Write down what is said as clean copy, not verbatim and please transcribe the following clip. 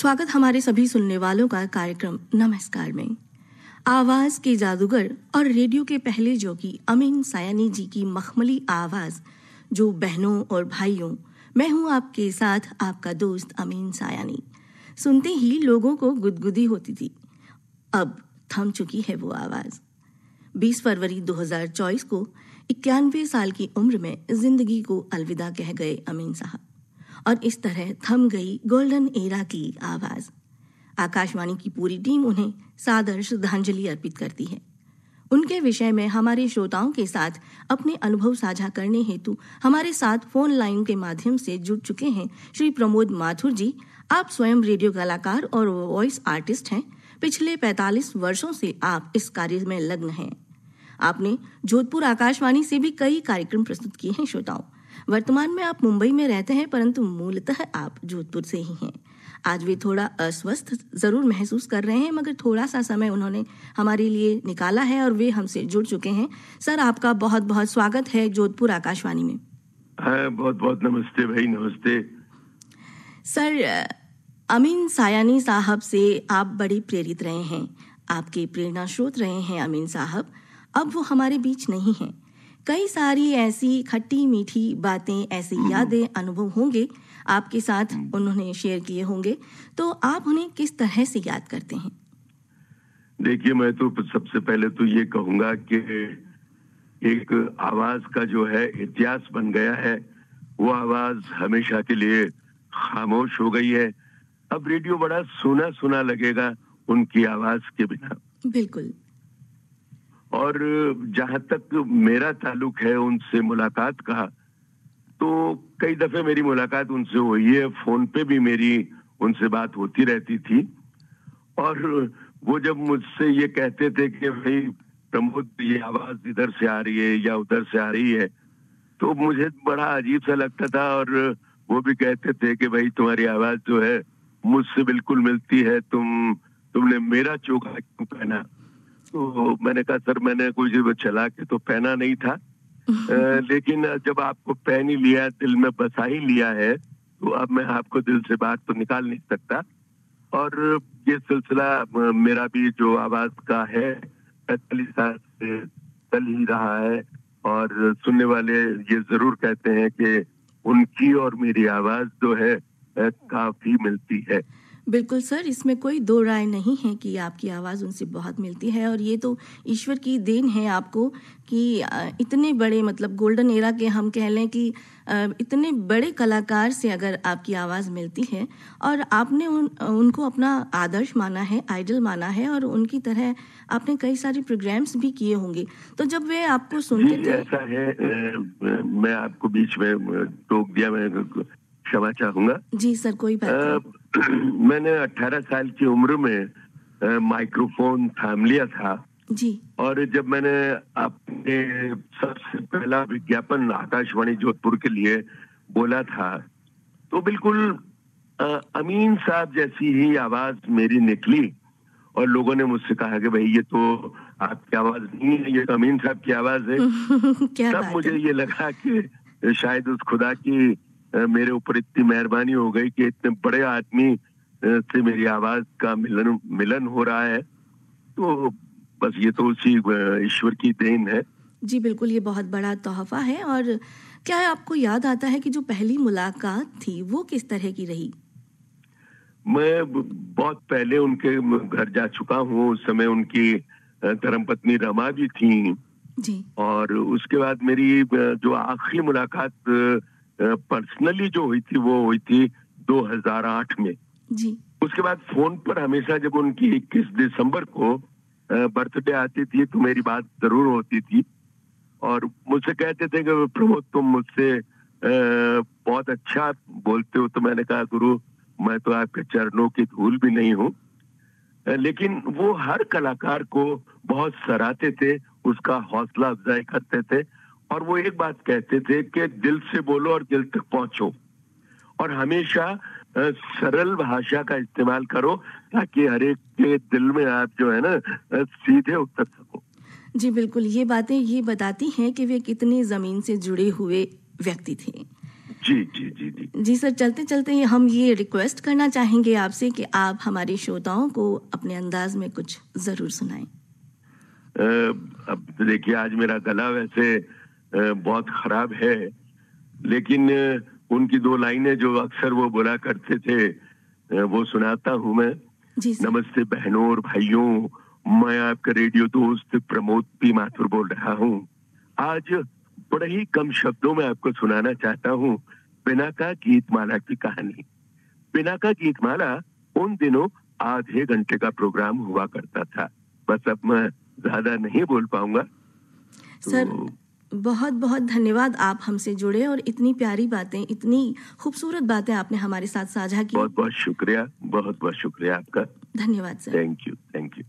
स्वागत हमारे सभी सुनने वालों का कार्यक्रम नमस्कार में। आवाज के जादूगर और रेडियो के पहले जॉकी अमीन सायानी जी की मखमली आवाज, जो बहनों और भाइयों, मैं हूं आपके साथ आपका दोस्त अमीन सायानी। सुनते ही लोगों को गुदगुदी होती थी, अब थम चुकी है वो आवाज। 20 फरवरी 2024 को 91 साल की उम्र में जिंदगी को अलविदा कह गए अमीन साहब, और इस तरह थम गई गोल्डन एरा की आवाज। आकाशवाणी की पूरी टीम उन्हें सादर श्रद्धांजलि अर्पित करती है। उनके विषय में हमारे श्रोताओं के साथ अपने अनुभव साझा करने हेतु हमारे साथ फोन लाइन के माध्यम से जुड़ चुके हैं श्री प्रमोद माथुर जी। आप स्वयं रेडियो कलाकार और वॉइस आर्टिस्ट हैं। पिछले 45 वर्षों से आप इस कार्य में लग्न हैं। आपने जोधपुर आकाशवाणी से भी कई कार्यक्रम प्रस्तुत किए हैं श्रोताओं। वर्तमान में आप मुंबई में रहते हैं, परंतु मूलतः आप जोधपुर से ही हैं। आज वे थोड़ा अस्वस्थ जरूर महसूस कर रहे हैं, मगर थोड़ा सा समय उन्होंने हमारे लिए निकाला है और वे हमसे जुड़ चुके हैं। सर, आपका बहुत बहुत स्वागत है जोधपुर आकाशवाणी में। बहुत बहुत नमस्ते भाई, नमस्ते। सर, अमीन सायानी साहब से आप बड़ी प्रेरित रहे हैं, आपके प्रेरणा स्रोत रहे हैं अमीन साहब। अब वो हमारे बीच नहीं हैं। कई सारी ऐसी खट्टी मीठी बातें, ऐसी यादें, अनुभव होंगे आपके साथ उन्होंने शेयर किए होंगे, तो आप उन्हें किस तरह से याद करते हैं? देखिए, मैं तो सबसे पहले तो ये कहूंगा कि एक आवाज का जो है इतिहास बन गया है, वो आवाज हमेशा के लिए खामोश हो गई है। अब रेडियो बड़ा सुना सुना लगेगा उनकी आवाज के बिना। बिल्कुल। और जहां तक मेरा ताल्लुक है उनसे मुलाकात का, तो कई दफे मेरी मुलाकात उनसे हुई है। फोन पे भी मेरी उनसे बात होती रहती थी। और वो जब मुझसे ये कहते थे कि भाई प्रमोद, ये आवाज इधर से आ रही है या उधर से आ रही है, तो मुझे बड़ा अजीब सा लगता था। और वो भी कहते थे कि भाई तुम्हारी आवाज जो है मुझसे बिल्कुल मिलती है, तुमने मेरा चोगा क्यों पहना? तो मैंने कहा सर, मैंने कोई जब चला के तो पहना नहीं था, लेकिन जब आपको पहन ही लिया, दिल में बसा ही लिया है, तो अब मैं आपको दिल से बात तो निकाल नहीं सकता। और ये सिलसिला मेरा भी जो आवाज का है 45 साल से चल ही रहा है। और सुनने वाले ये जरूर कहते हैं कि उनकी और मेरी आवाज जो है काफी मिलती है। बिल्कुल सर, इसमें कोई दो राय नहीं है कि आपकी आवाज़ उनसे बहुत मिलती है। और ये तो ईश्वर की देन है आपको कि इतने बड़े, मतलब गोल्डन एरा के हम कह लें कि इतने बड़े कलाकार से अगर आपकी आवाज़ मिलती है, और आपने उनको अपना आदर्श माना है, आइडल माना है, और उनकी तरह आपने कई सारे प्रोग्राम्स भी किए होंगे। तो जब वे आपको सुनते थे। ऐसा है, मैं आपको बीच में टोक दिया, मैं क्षमा चाहूंगा। जी सर, कोई बात नहीं। मैंने 18 साल की उम्र में माइक्रोफोन थाम लिया था जी। और जब मैंने अपने सबसे पहला विज्ञापन आकाशवाणी जोधपुर के लिए बोला था, तो बिल्कुल अमीन साहब जैसी ही आवाज मेरी निकली। और लोगों ने मुझसे कहा कि भाई ये तो आपकी आवाज नहीं है, ये तो अमीन साहब की आवाज है। तब मुझे ये लगा कि शायद उस खुदा की मेरे ऊपर इतनी मेहरबानी हो गई कि इतने बड़े आदमी से मेरी आवाज का मिलन हो रहा है। तो बस ये तो उसी ईश्वर की देन है। जी बिल्कुल, ये बहुत बड़ा तोहफा है। और क्या आपको याद आता है कि जो पहली मुलाकात थी वो किस तरह की रही? मैं बहुत पहले उनके घर जा चुका हूँ। उस समय उनकी धर्मपत्नी रमा भी थी जी। और उसके बाद मेरी जो आखिरी मुलाकात पर्सनली जो हुई थी, वो हुई थी 2008 में। जी। उसके बाद फोन पर हमेशा जब उनकी 21 दिसंबर को बर्थडे आती थी तो मेरी बात जरूर होती थी। और मुझसे कहते थे कि प्रमोद, तुम मुझसे बहुत अच्छा बोलते हो। तो मैंने कहा, गुरु, मैं तो आपके चरणों की धूल भी नहीं हूँ। लेकिन वो हर कलाकार को बहुत सराहते थे, उसका हौसला अफजाई करते थे। और वो एक बात कहते थे कि दिल से बोलो और दिल तक पहुंचो, और हमेशा सरल भाषा का इस्तेमाल करो ताकि हर एक के दिल में आप जो है ना सीधे उतर सको। जी बिल्कुल, ये बातें ये बताती हैं कि वे कितने जमीन से जुड़े हुए व्यक्ति थे। जी जी जी जी जी सर, चलते चलते हम ये रिक्वेस्ट करना चाहेंगे आपसे कि आप हमारे श्रोताओं को अपने अंदाज में कुछ जरूर सुनाएं। अब देखिए, आज मेरा गला वैसे बहुत खराब है, लेकिन उनकी 2 लाइनें जो अक्सर वो बोला करते थे वो सुनाता हूं मैं। जी सर। नमस्ते बहनों और भाइयों, मैं आपका रेडियो दोस्त प्रमोद पी माथुर बोल रहा हूं। आज बड़े ही कम शब्दों में आपको सुनाना चाहता हूं पिनाका गीतमाला की कहानी। पिनाका गीतमाला उन दिनों आधे घंटे का प्रोग्राम हुआ करता था। बस अब मैं ज्यादा नहीं बोल पाऊंगा। सर बहुत बहुत धन्यवाद, आप हमसे जुड़े और इतनी प्यारी बातें, इतनी खूबसूरत बातें आपने हमारे साथ साझा की। बहुत बहुत शुक्रिया, बहुत बहुत शुक्रिया आपका। धन्यवाद sir. Thank you, thank you.